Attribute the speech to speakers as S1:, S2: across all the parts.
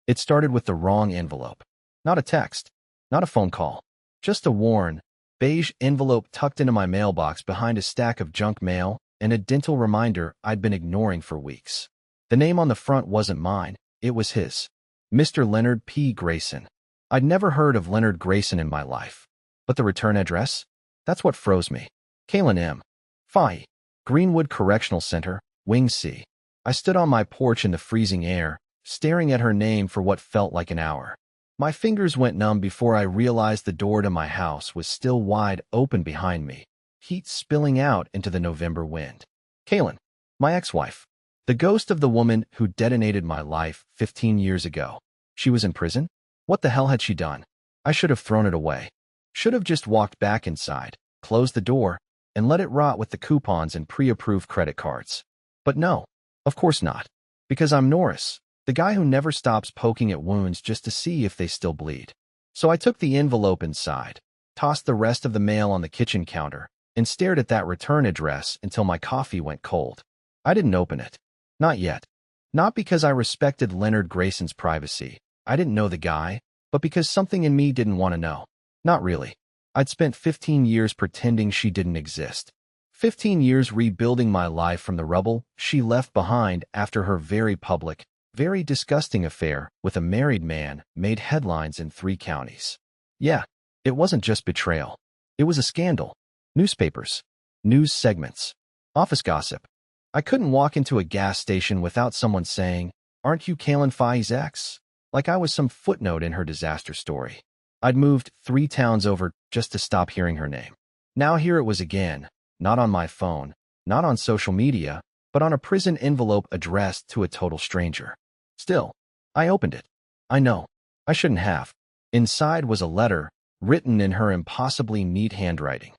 S1: It started with the wrong envelope. Not a text, not a phone call, just a worn, beige envelope tucked into my mailbox behind a stack of junk mail and a dental reminder I'd been ignoring for weeks. The name on the front wasn't mine, it was his. Mr. Leonard P. Grayson. I'd never heard of Leonard Grayson in my life. But the return address? That's what froze me. Kaylin M. Phi. Greenwood Correctional Center, Wing C. I stood on my porch in the freezing air, staring at her name for what felt like an hour. My fingers went numb before I realized the door to my house was still wide open behind me, heat spilling out into the November wind. Kaylin, my ex-wife. The ghost of the woman who detonated my life 15 years ago. She was in prison? What the hell had she done? I should have thrown it away. Should have just walked back inside, closed the door, and let it rot with the coupons and pre-approved credit cards. But no, of course not. Because I'm Norris, the guy who never stops poking at wounds just to see if they still bleed. So I took the envelope inside, tossed the rest of the mail on the kitchen counter, and stared at that return address until my coffee went cold. I didn't open it. Not yet. Not because I respected Leonard Grayson's privacy. I didn't know the guy, but because something in me didn't want to know. Not really. I'd spent 15 years pretending she didn't exist. 15 years rebuilding my life from the rubble she left behind after her very public, very disgusting affair with a married man made headlines in 3 counties. Yeah, it wasn't just betrayal. It was a scandal. Newspapers, news segments, office gossip. I couldn't walk into a gas station without someone saying, "Aren't you Kaylin Phi's ex?" Like I was some footnote in her disaster story. I'd moved 3 towns over just to stop hearing her name. Now here it was again, not on my phone, not on social media, but on a prison envelope addressed to a total stranger. Still, I opened it. I know, I shouldn't have. Inside was a letter, written in her impossibly neat handwriting.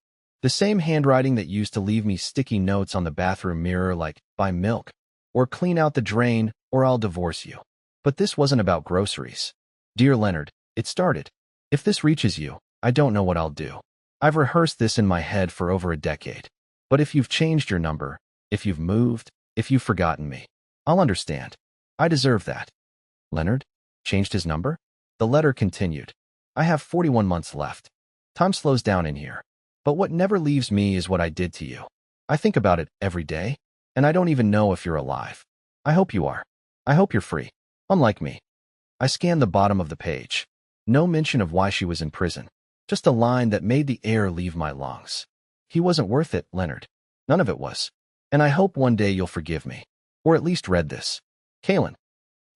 S1: The same handwriting that used to leave me sticky notes on the bathroom mirror like, "Buy milk," or "Clean out the drain," or "I'll divorce you." But this wasn't about groceries. "Dear Leonard," it started. "If this reaches you, I don't know what I'll do. I've rehearsed this in my head for over a decade. But if you've changed your number, if you've moved, if you've forgotten me, I'll understand. I deserve that." Leonard? Changed his number? The letter continued. "I have 41 months left. Time slows down in here. But what never leaves me is what I did to you. I think about it every day, and I don't even know if you're alive. I hope you are. I hope you're free. Unlike me." I scanned the bottom of the page. No mention of why she was in prison. Just a line that made the air leave my lungs. "He wasn't worth it, Leonard. None of it was. And I hope one day you'll forgive me. Or at least read this. Kaylin."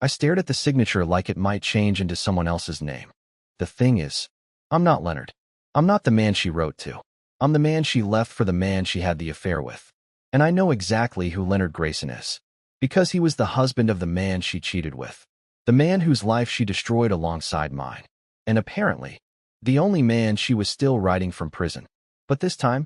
S1: I stared at the signature like it might change into someone else's name. The thing is, I'm not Leonard. I'm not the man she wrote to. I'm the man she left for the man she had the affair with. And I know exactly who Leonard Grayson is. Because he was the husband of the man she cheated with. The man whose life she destroyed alongside mine. And apparently, the only man she was still writing from prison. But this time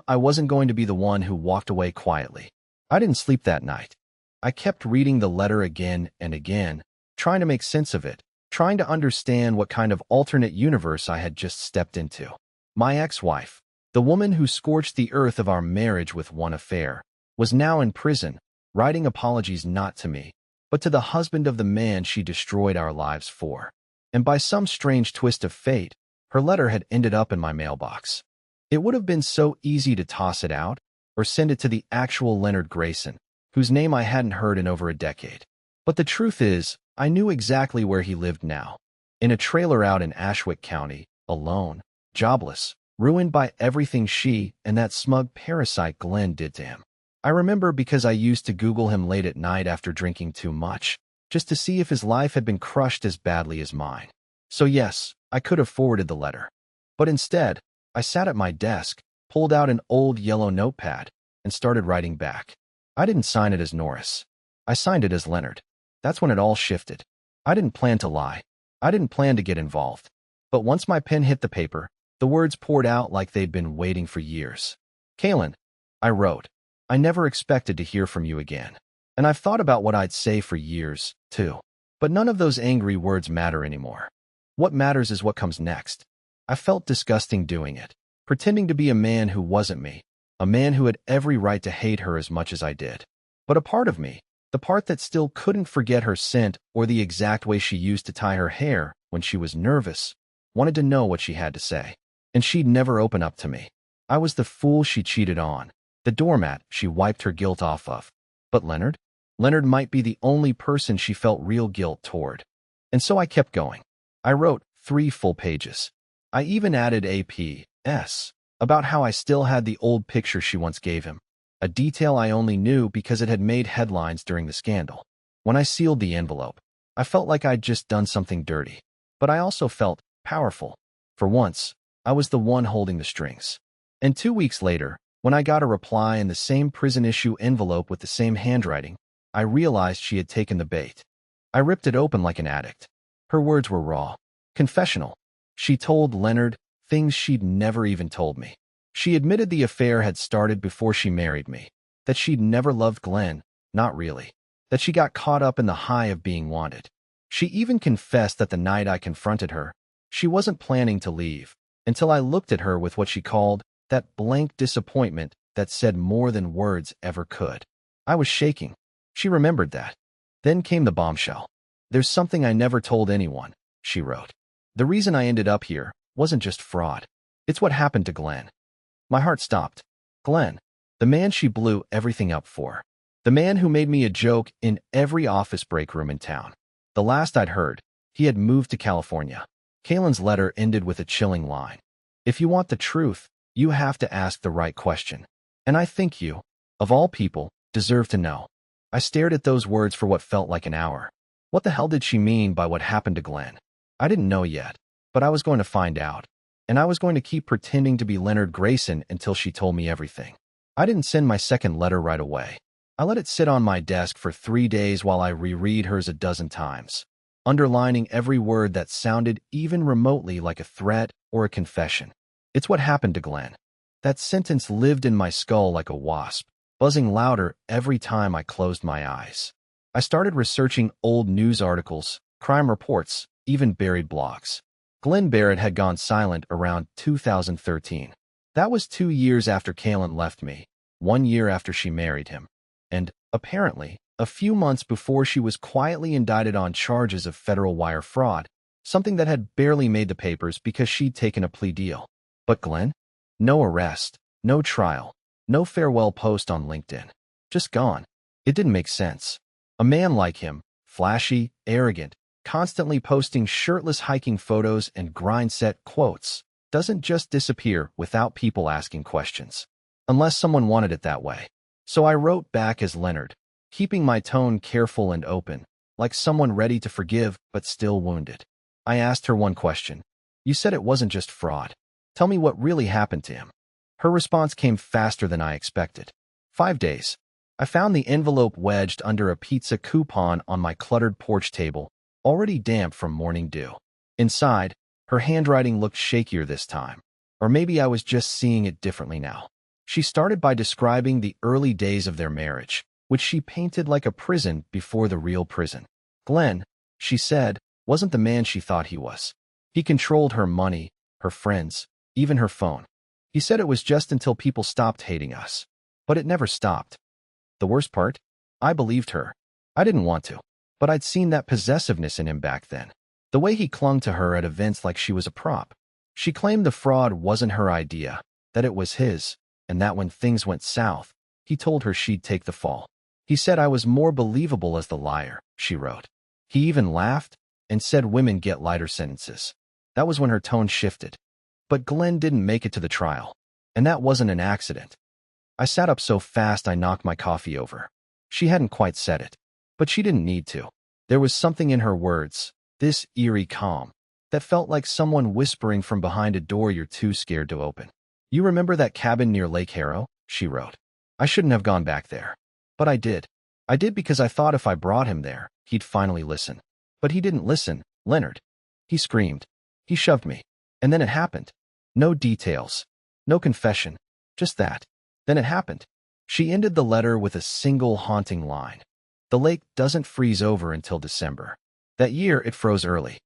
S1: I wasn't going to be the one who walked away quietly. I didn't sleep that night. I kept reading the letter again and again, trying to make sense of it, trying to understand what kind of alternate universe I had just stepped into. My ex-wife, the woman who scorched the earth of our marriage with one affair, was now in prison, writing apologies not to me, but to the husband of the man she destroyed our lives for. And by some strange twist of fate, her letter had ended up in my mailbox. It would have been so easy to toss it out, or send it to the actual Leonard Grayson, whose name I hadn't heard in over a decade. But the truth is, I knew exactly where he lived now. In a trailer out in Ashwick County, alone, jobless, ruined by everything she and that smug parasite Glenn did to him. I remember because I used to Google him late at night after drinking too much, just to see if his life had been crushed as badly as mine. So yes, I could have forwarded the letter. But instead, I sat at my desk, pulled out an old yellow notepad, and started writing back. I didn't sign it as Norris. I signed it as Leonard. That's when it all shifted. I didn't plan to lie. I didn't plan to get involved. But once my pen hit the paper, the words poured out like they'd been waiting for years. "Kaylin," I wrote, "I never expected to hear from you again. And I've thought about what I'd say for years, too. But none of those angry words matter anymore. What matters is what comes next." I felt disgusting doing it, pretending to be a man who wasn't me, a man who had every right to hate her as much as I did. But a part of me, The part that still couldn't forget her scent or the exact way she used to tie her hair when she was nervous, wanted to know what she had to say. And she'd never open up to me. I was the fool she cheated on, the doormat she wiped her guilt off of. But Leonard? Leonard might be the only person she felt real guilt toward. And so I kept going. I wrote 3 full pages. I even added a P.S. about how I still had the old picture she once gave him, a detail I only knew because it had made headlines during the scandal. When I sealed the envelope, I felt like I'd just done something dirty. But I also felt powerful. For once, I was the one holding the strings. And 2 weeks later, when I got a reply in the same prison-issue envelope with the same handwriting, I realized she had taken the bait. I ripped it open like an addict. Her words were raw, confessional. She told Leonard things she'd never even told me. She admitted the affair had started before she married me, that she'd never loved Glenn, not really, that she got caught up in the high of being wanted. She even confessed that the night I confronted her, she wasn't planning to leave, until I looked at her with what she called that blank disappointment that said more than words ever could. I was shaking. She remembered that. Then came the bombshell. "There's something I never told anyone," she wrote. "The reason I ended up here wasn't just fraud. It's what happened to Glenn." My heart stopped. Glenn, the man she blew everything up for. The man who made me a joke in every office break room in town. The last I'd heard, he had moved to California. Kaylin's letter ended with a chilling line. "If you want the truth, you have to ask the right question. And I think you, of all people, deserve to know." I stared at those words for what felt like an hour. What the hell did she mean by what happened to Glenn? I didn't know yet, but I was going to find out. And I was going to keep pretending to be Leonard Grayson until she told me everything. I didn't send my second letter right away. I let it sit on my desk for 3 days while I reread hers a dozen times, underlining every word that sounded even remotely like a threat or a confession. It's what happened to Glenn. That sentence lived in my skull like a wasp, buzzing louder every time I closed my eyes. I started researching old news articles, crime reports, even buried blogs. Glenn Barrett had gone silent around 2013. That was 2 years after Kaylin left me, 1 year after she married him, and, apparently, a few months before she was quietly indicted on charges of federal wire fraud, something that had barely made the papers because she'd taken a plea deal. But Glenn? No arrest, no trial, no farewell post on LinkedIn. Just gone. It didn't make sense. A man like him, flashy, arrogant, constantly posting shirtless hiking photos and grind-set quotes, doesn't just disappear without people asking questions. Unless someone wanted it that way. So I wrote back as Leonard, keeping my tone careful and open, like someone ready to forgive but still wounded. I asked her one question. "You said it wasn't just fraud. Tell me what really happened to him." Her response came faster than I expected. 5 days. I found the envelope wedged under a pizza coupon on my cluttered porch table, already damp from morning dew. Inside, her handwriting looked shakier this time. Or maybe I was just seeing it differently now. She started by describing the early days of their marriage, which she painted like a prison before the real prison. Glenn, she said, wasn't the man she thought he was. He controlled her money, her friends, even her phone. He said it was just until people stopped hating us. But it never stopped. The worst part? I believed her. I didn't want to. But I'd seen that possessiveness in him back then. The way he clung to her at events like she was a prop. She claimed the fraud wasn't her idea, that it was his, and that when things went south, he told her she'd take the fall. He said I was more believable as the liar, she wrote. He even laughed and said women get lighter sentences. That was when her tone shifted. But Glenn didn't make it to the trial, and that wasn't an accident. I sat up so fast I knocked my coffee over. She hadn't quite said it, but she didn't need to. There was something in her words, this eerie calm, that felt like someone whispering from behind a door you're too scared to open. "You remember that cabin near Lake Harrow?" she wrote. "I shouldn't have gone back there. But I did. I did because I thought if I brought him there, he'd finally listen. But he didn't listen, Leonard. He screamed. He shoved me. And then it happened. No details. No confession. Just that. Then it happened." She ended the letter with a single haunting line. "The lake doesn't freeze over until December. That year, it froze early."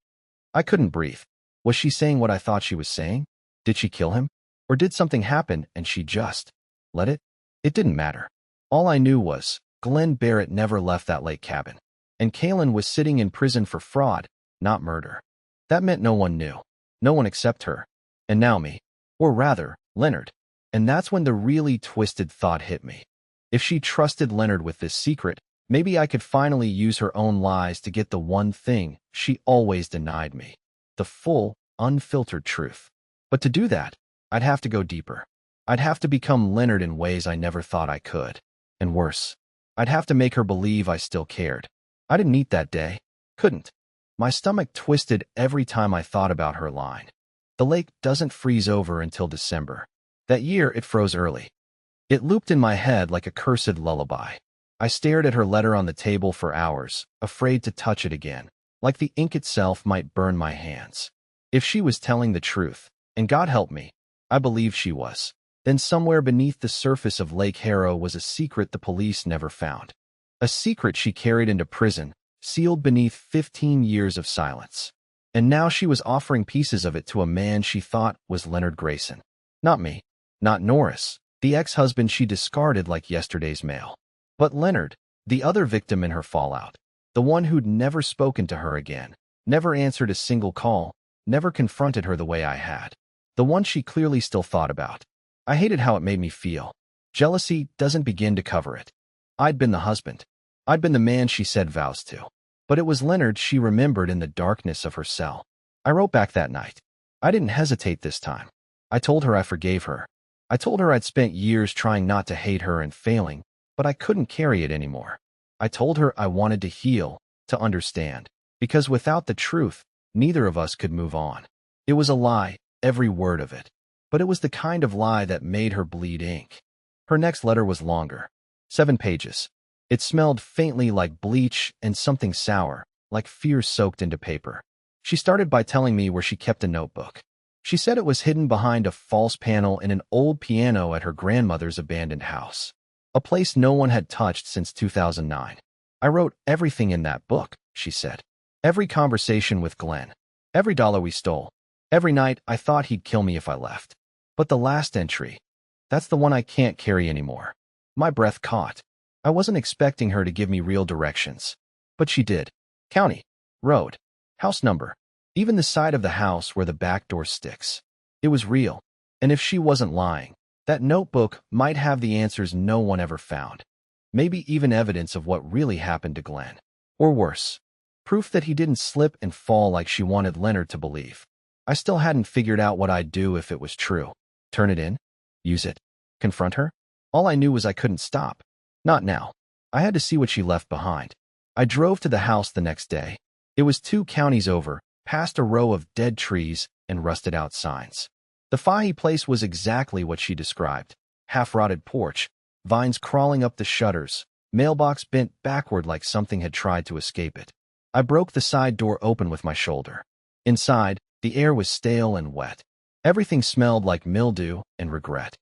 S1: I couldn't breathe. Was she saying what I thought she was saying? Did she kill him? Or did something happen and she just let it? It didn't matter. All I knew was, Glenn Barrett never left that lake cabin. And Kaylin was sitting in prison for fraud, not murder. That meant no one knew. No one except her. And now me. Or rather, Leonard. And that's when the really twisted thought hit me. If she trusted Leonard with this secret, maybe I could finally use her own lies to get the one thing she always denied me. The full, unfiltered truth. But to do that, I'd have to go deeper. I'd have to become Leonard in ways I never thought I could. And worse, I'd have to make her believe I still cared. I didn't eat that day. Couldn't. My stomach twisted every time I thought about her line. The lake doesn't freeze over until December. That year, it froze early. It looped in my head like a cursed lullaby. I stared at her letter on the table for hours, afraid to touch it again, like the ink itself might burn my hands. If she was telling the truth, and God help me, I believed she was, then somewhere beneath the surface of Lake Harrow was a secret the police never found. A secret she carried into prison, sealed beneath 15 years of silence. And now she was offering pieces of it to a man she thought was Leonard Grayson. Not me. Not Norris, the ex-husband she discarded like yesterday's mail. But Leonard, the other victim in her fallout. The one who'd never spoken to her again, never answered a single call, never confronted her the way I had. The one she clearly still thought about. I hated how it made me feel. Jealousy doesn't begin to cover it. I'd been the husband. I'd been the man she said vows to. But it was Leonard she remembered in the darkness of her cell. I wrote back that night. I didn't hesitate this time. I told her I forgave her. I told her I'd spent years trying not to hate her and failing, but I couldn't carry it anymore. I told her I wanted to heal, to understand, because without the truth, neither of us could move on. It was a lie, every word of it. But it was the kind of lie that made her bleed ink. Her next letter was longer. 7 pages. It smelled faintly like bleach and something sour, like fear soaked into paper. She started by telling me where she kept a notebook. She said it was hidden behind a false panel in an old piano at her grandmother's abandoned house. A place no one had touched since 2009. I wrote everything in that book, she said. Every conversation with Glenn. Every dollar we stole. Every night I thought he'd kill me if I left. But the last entry, that's the one I can't carry anymore. My breath caught. I wasn't expecting her to give me real directions. But she did. County. Road. House number. Even the side of the house where the back door sticks. It was real. And if she wasn't lying, that notebook might have the answers no one ever found. Maybe even evidence of what really happened to Glenn. Or worse, proof that he didn't slip and fall like she wanted Leonard to believe. I still hadn't figured out what I'd do if it was true. Turn it in? Use it? Confront her? All I knew was I couldn't stop. Not now. I had to see what she left behind. I drove to the house the next day. It was 2 counties over, past a row of dead trees and rusted-out signs. The Fahey place was exactly what she described. Half-rotted porch, vines crawling up the shutters, mailbox bent backward like something had tried to escape it. I broke the side door open with my shoulder. Inside, the air was stale and wet. Everything smelled like mildew and regret.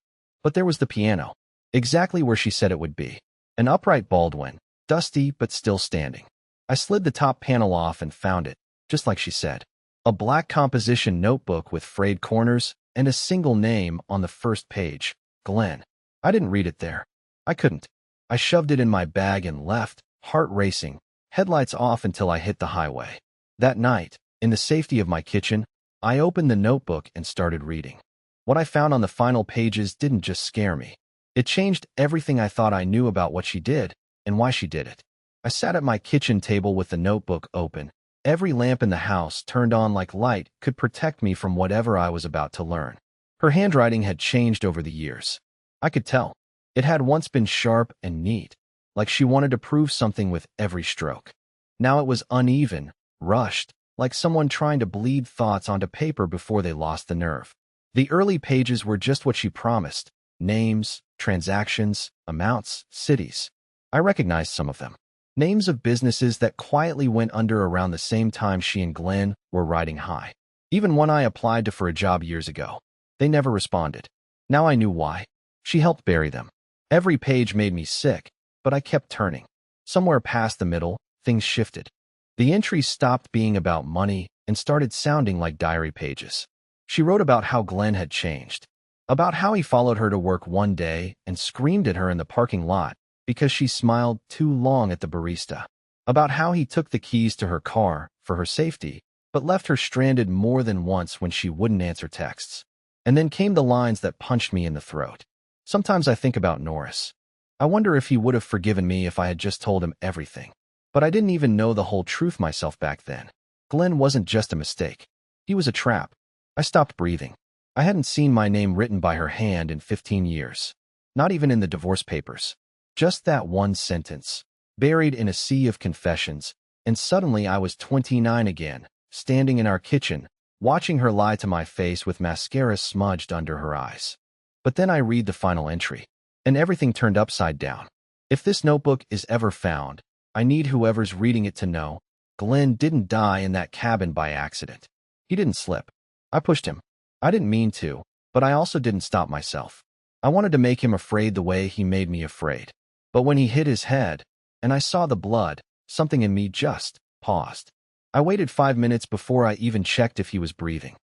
S1: But there was the piano, exactly where she said it would be. An upright Baldwin, dusty but still standing. I slid the top panel off and found it, just like she said. A black composition notebook with frayed corners and a single name on the first page, Glenn. I didn't read it there. I couldn't. I shoved it in my bag and left, heart racing, headlights off until I hit the highway. That night, in the safety of my kitchen, I opened the notebook and started reading. What I found on the final pages didn't just scare me. It changed everything I thought I knew about what she did and why she did it. I sat at my kitchen table with the notebook open. Every lamp in the house turned on like light could protect me from whatever I was about to learn. Her handwriting had changed over the years. I could tell. It had once been sharp and neat, like she wanted to prove something with every stroke. Now it was uneven, rushed, like someone trying to bleed thoughts onto paper before they lost the nerve. The early pages were just what she promised: names, transactions, amounts, cities. I recognized some of them. Names of businesses that quietly went under around the same time she and Glenn were riding high. Even one I applied to for a job years ago. They never responded. Now I knew why. She helped bury them. Every page made me sick, but I kept turning. Somewhere past the middle, things shifted. The entries stopped being about money and started sounding like diary pages. She wrote about how Glenn had changed. About how he followed her to work one day and screamed at her in the parking lot, because she smiled too long at the barista. About how he took the keys to her car for her safety, but left her stranded more than once when she wouldn't answer texts. And then came the lines that punched me in the throat. Sometimes I think about Norris. I wonder if he would have forgiven me if I had just told him everything. But I didn't even know the whole truth myself back then. Glenn wasn't just a mistake. He was a trap. I stopped breathing. I hadn't seen my name written by her hand in 15 years. Not even in the divorce papers. Just that one sentence, buried in a sea of confessions, and suddenly I was 29 again, standing in our kitchen, watching her lie to my face with mascara smudged under her eyes. But then I read the final entry, and everything turned upside down. If this notebook is ever found, I need whoever's reading it to know, Glenn didn't die in that cabin by accident. He didn't slip. I pushed him. I didn't mean to, but I also didn't stop myself. I wanted to make him afraid the way he made me afraid. But when he hit his head, and I saw the blood, something in me just paused. I waited 5 minutes before I even checked if he was breathing.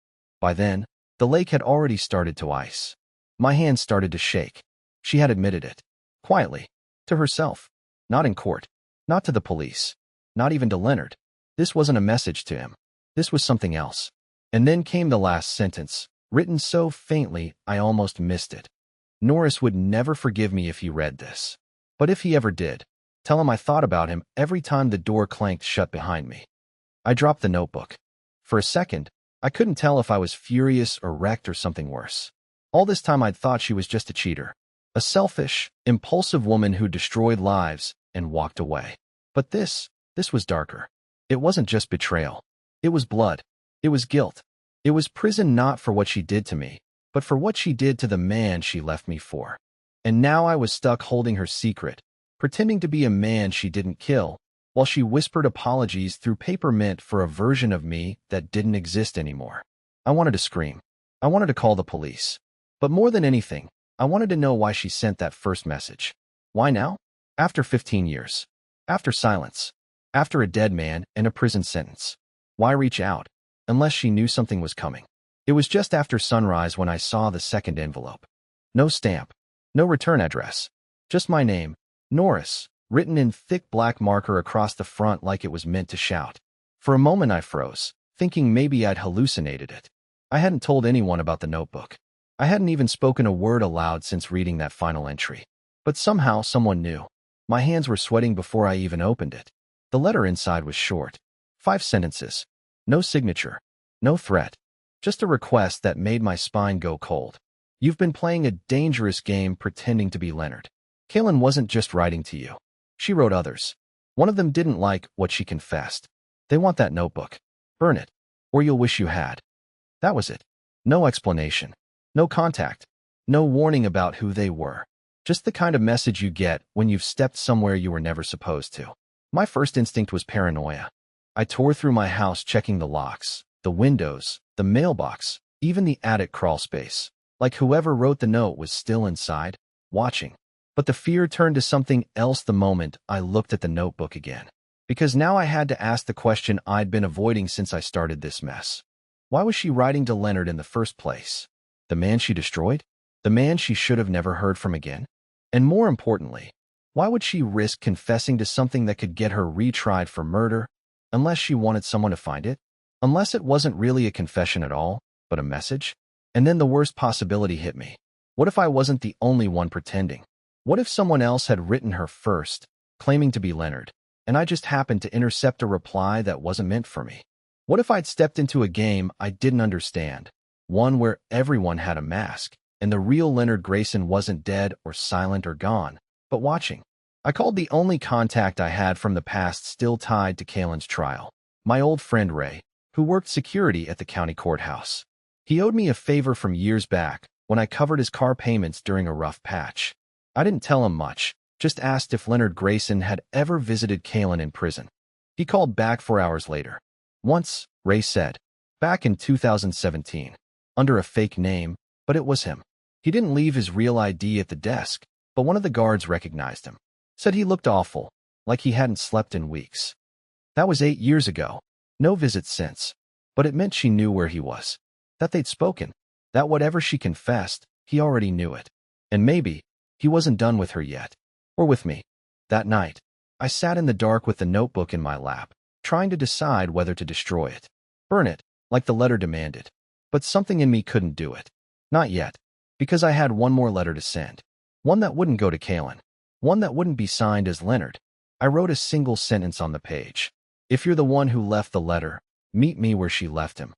S1: By then, the lake had already started to ice. My hands started to shake. She had admitted it. Quietly. To herself. Not in court. Not to the police. Not even to Leonard. This wasn't a message to him. This was something else. And then came the last sentence, written so faintly I almost missed it. Norris would never forgive me if he read this. But if he ever did, tell him I thought about him every time the door clanked shut behind me. I dropped the notebook. For a second, I couldn't tell if I was furious or wrecked or something worse. All this time I'd thought she was just a cheater. A selfish, impulsive woman who destroyed lives and walked away. But this was darker. It wasn't just betrayal. It was blood. It was guilt. It was prison not for what she did to me, but for what she did to the man she left me for. And now I was stuck holding her secret, pretending to be a man she didn't kill, while she whispered apologies through paper mint for a version of me that didn't exist anymore. I wanted to scream. I wanted to call the police. But more than anything, I wanted to know why she sent that first message. Why now? After 15 years. After silence. After a dead man and a prison sentence. Why reach out? Unless she knew something was coming. It was just after sunrise when I saw the second envelope. No stamp. No return address. Just my name, Norris, written in thick black marker across the front like it was meant to shout. For a moment I froze, thinking maybe I'd hallucinated it. I hadn't told anyone about the notebook. I hadn't even spoken a word aloud since reading that final entry. But somehow someone knew. My hands were sweating before I even opened it. The letter inside was short. 5 sentences. No signature. No threat. Just a request that made my spine go cold. You've been playing a dangerous game pretending to be Leonard. Kaylin wasn't just writing to you. She wrote others. One of them didn't like what she confessed. They want that notebook. Burn it. Or you'll wish you had. That was it. No explanation. No contact. No warning about who they were. Just the kind of message you get when you've stepped somewhere you were never supposed to. My first instinct was paranoia. I tore through my house checking the locks, the windows, the mailbox, even the attic crawl space. Like whoever wrote the note was still inside, watching. But the fear turned to something else the moment I looked at the notebook again. Because now I had to ask the question I'd been avoiding since I started this mess. Why was she writing to Leonard in the first place? The man she destroyed? The man she should have never heard from again? And more importantly, why would she risk confessing to something that could get her retried for murder, unless she wanted someone to find it? Unless it wasn't really a confession at all, but a message? And then the worst possibility hit me. What if I wasn't the only one pretending? What if someone else had written her first, claiming to be Leonard, and I just happened to intercept a reply that wasn't meant for me? What if I'd stepped into a game I didn't understand, one where everyone had a mask, and the real Leonard Grayson wasn't dead or silent or gone, but watching? I called the only contact I had from the past still tied to Kaylin's trial, my old friend Ray, who worked security at the county courthouse. He owed me a favor from years back when I covered his car payments during a rough patch. I didn't tell him much, just asked if Leonard Grayson had ever visited Kaylin in prison. He called back 4 hours later. Once, Ray said, back in 2017, under a fake name, but it was him. He didn't leave his real ID at the desk, but one of the guards recognized him. Said he looked awful, like he hadn't slept in weeks. That was 8 years ago. No visits since. But it meant she knew where he was. That they'd spoken. That whatever she confessed, he already knew it. And maybe he wasn't done with her yet. Or with me. That night, I sat in the dark with the notebook in my lap, trying to decide whether to destroy it. Burn it, like the letter demanded. But something in me couldn't do it. Not yet, because I had one more letter to send. One that wouldn't go to Kaylin. One that wouldn't be signed as Leonard. I wrote a single sentence on the page. If you're the one who left the letter, meet me where she left him.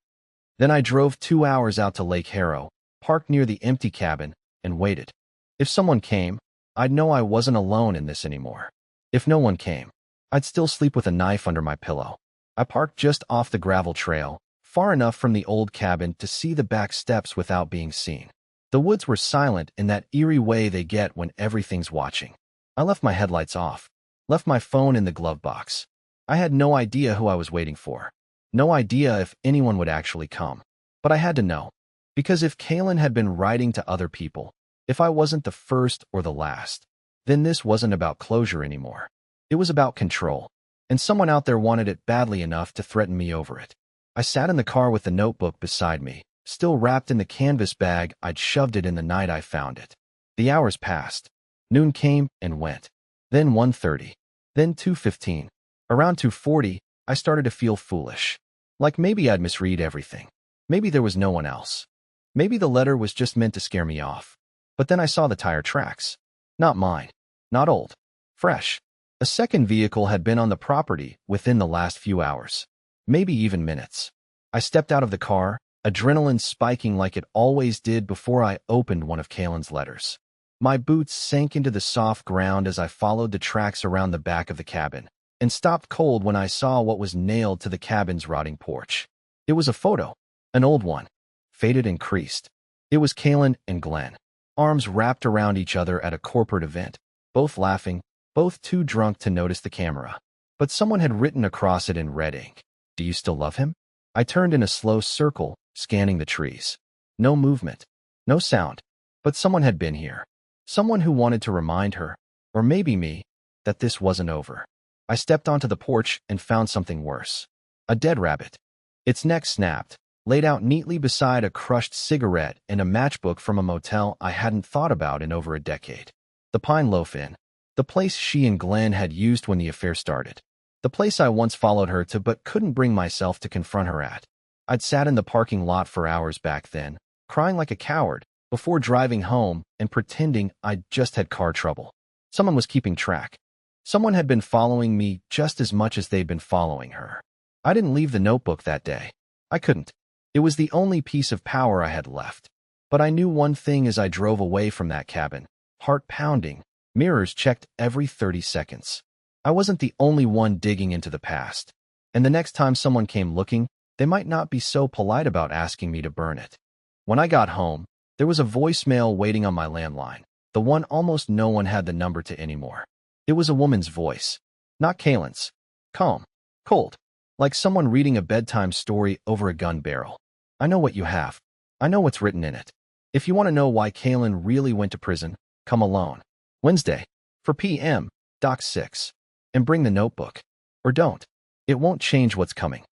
S1: Then I drove 2 hours out to Lake Harrow, parked near the empty cabin, and waited. If someone came, I'd know I wasn't alone in this anymore. If no one came, I'd still sleep with a knife under my pillow. I parked just off the gravel trail, far enough from the old cabin to see the back steps without being seen. The woods were silent in that eerie way they get when everything's watching. I left my headlights off, left my phone in the glove box. I had no idea who I was waiting for. No idea if anyone would actually come. But I had to know. Because if Kaylin had been writing to other people, if I wasn't the first or the last, then this wasn't about closure anymore. It was about control. And someone out there wanted it badly enough to threaten me over it. I sat in the car with the notebook beside me, still wrapped in the canvas bag I'd shoved it in the night I found it. The hours passed. Noon came and went. Then 1:30. Then 2:15. Around 2:40, I started to feel foolish. Like maybe I'd misread everything. Maybe there was no one else. Maybe the letter was just meant to scare me off. But then I saw the tire tracks. Not mine. Not old. Fresh. A second vehicle had been on the property within the last few hours. Maybe even minutes. I stepped out of the car, adrenaline spiking like it always did before I opened one of Kaylin's letters. My boots sank into the soft ground as I followed the tracks around the back of the cabin, and stopped cold when I saw what was nailed to the cabin's rotting porch. It was a photo. An old one. Faded and creased. It was Kaylin and Glenn, arms wrapped around each other at a corporate event, both laughing, both too drunk to notice the camera. But someone had written across it in red ink, "Do you still love him?" I turned in a slow circle, scanning the trees. No movement. No sound. But someone had been here. Someone who wanted to remind her, or maybe me, that this wasn't over. I stepped onto the porch and found something worse. A dead rabbit. Its neck snapped, laid out neatly beside a crushed cigarette and a matchbook from a motel I hadn't thought about in over a decade. The Pine Loaf Inn. The place she and Glenn had used when the affair started. The place I once followed her to but couldn't bring myself to confront her at. I'd sat in the parking lot for hours back then, crying like a coward, before driving home and pretending I'd just had car trouble. Someone was keeping track. Someone had been following me just as much as they'd been following her. I didn't leave the notebook that day. I couldn't. It was the only piece of power I had left. But I knew one thing as I drove away from that cabin. Heart pounding. Mirrors checked every 30 seconds. I wasn't the only one digging into the past. And the next time someone came looking, they might not be so polite about asking me to burn it. When I got home, there was a voicemail waiting on my landline, the one almost no one had the number to anymore. It was a woman's voice. Not Kaylin's. Calm. Cold. Like someone reading a bedtime story over a gun barrel. I know what you have. I know what's written in it. If you want to know why Kaylin really went to prison, come alone. Wednesday. 4 p.m. Dock 6. And bring the notebook. Or don't. It won't change what's coming.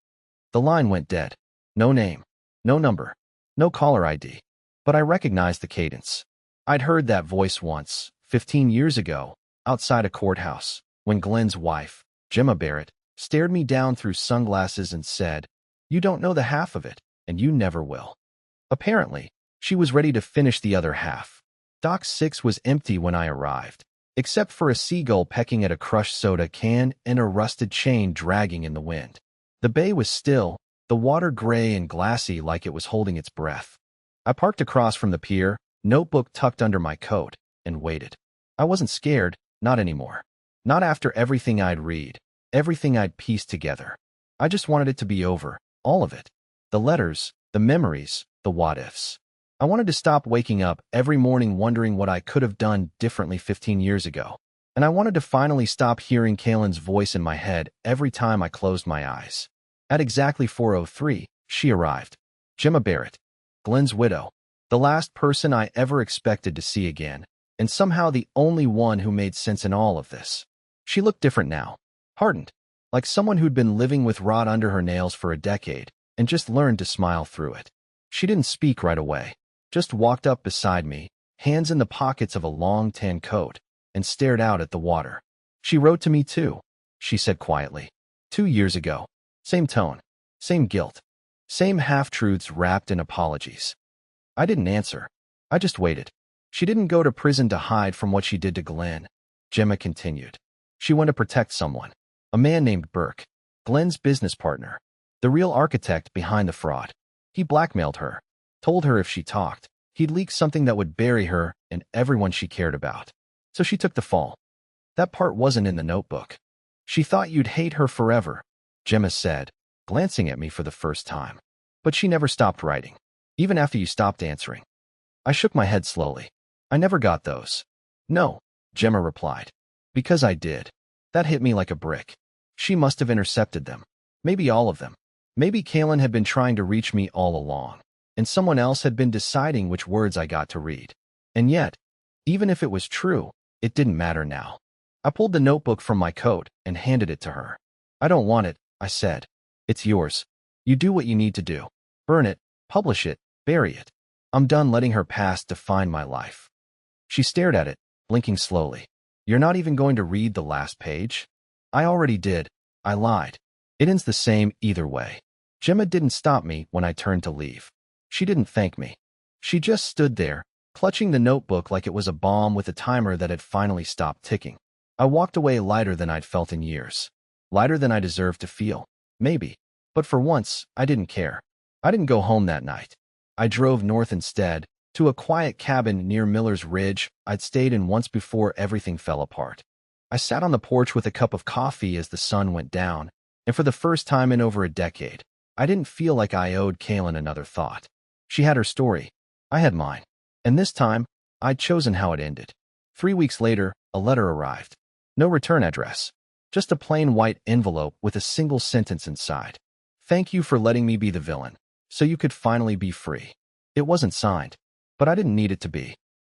S1: The line went dead. No name. No number. No caller ID. But I recognized the cadence. I'd heard that voice once, 15 years ago, outside a courthouse, when Glenn's wife, Gemma Barrett, stared me down through sunglasses and said, "You don't know the half of it, and you never will." Apparently, she was ready to finish the other half. Dock 6 was empty when I arrived, except for a seagull pecking at a crushed soda can and a rusted chain dragging in the wind. The bay was still, the water gray and glassy like it was holding its breath. I parked across from the pier, notebook tucked under my coat, and waited. I wasn't scared, not anymore. Not after everything I'd read, everything I'd pieced together. I just wanted it to be over, all of it. The letters, the memories, the what-ifs. I wanted to stop waking up every morning wondering what I could have done differently 15 years ago. And I wanted to finally stop hearing Kaylin's voice in my head every time I closed my eyes. At exactly 4:03, she arrived. Gemma Barrett, Glenn's widow, the last person I ever expected to see again, and somehow the only one who made sense in all of this. She looked different now, hardened, like someone who'd been living with rot under her nails for a decade and just learned to smile through it. She didn't speak right away, just walked up beside me, hands in the pockets of a long tan coat, and stared out at the water. She wrote to me too, she said quietly. 2 years ago. Same tone, same guilt, same half-truths wrapped in apologies. I didn't answer. I just waited. She didn't go to prison to hide from what she did to Glenn, Gemma continued. She went to protect someone. A man named Burke, Glenn's business partner, the real architect behind the fraud. He blackmailed her, told her if she talked, he'd leak something that would bury her and everyone she cared about. So she took the fall. That part wasn't in the notebook. She thought you'd hate her forever, Gemma said, glancing at me for the first time. But she never stopped writing, even after you stopped answering. I shook my head slowly. I never got those. No, Gemma replied. Because I did. That hit me like a brick. She must have intercepted them. Maybe all of them. Maybe Kaylin had been trying to reach me all along, and someone else had been deciding which words I got to read. And yet, even if it was true, it didn't matter now. I pulled the notebook from my coat and handed it to her. I don't want it, I said. It's yours. You do what you need to do. Burn it, publish it, bury it. I'm done letting her past define my life. She stared at it, blinking slowly. You're not even going to read the last page? I already did. I lied. It ends the same either way. Gemma didn't stop me when I turned to leave. She didn't thank me. She just stood there, clutching the notebook like it was a bomb with a timer that had finally stopped ticking. I walked away lighter than I'd felt in years. Lighter than I deserved to feel. Maybe. But for once, I didn't care. I didn't go home that night. I drove north instead, to a quiet cabin near Miller's Ridge I'd stayed in once before everything fell apart. I sat on the porch with a cup of coffee as the sun went down, and for the first time in over a decade, I didn't feel like I owed Kaylin another thought. She had her story. I had mine. And this time, I'd chosen how it ended. 3 weeks later, a letter arrived. No return address. Just a plain white envelope with a single sentence inside. Thank you for letting me be the villain, so you could finally be free. It wasn't signed, but I didn't need it to be.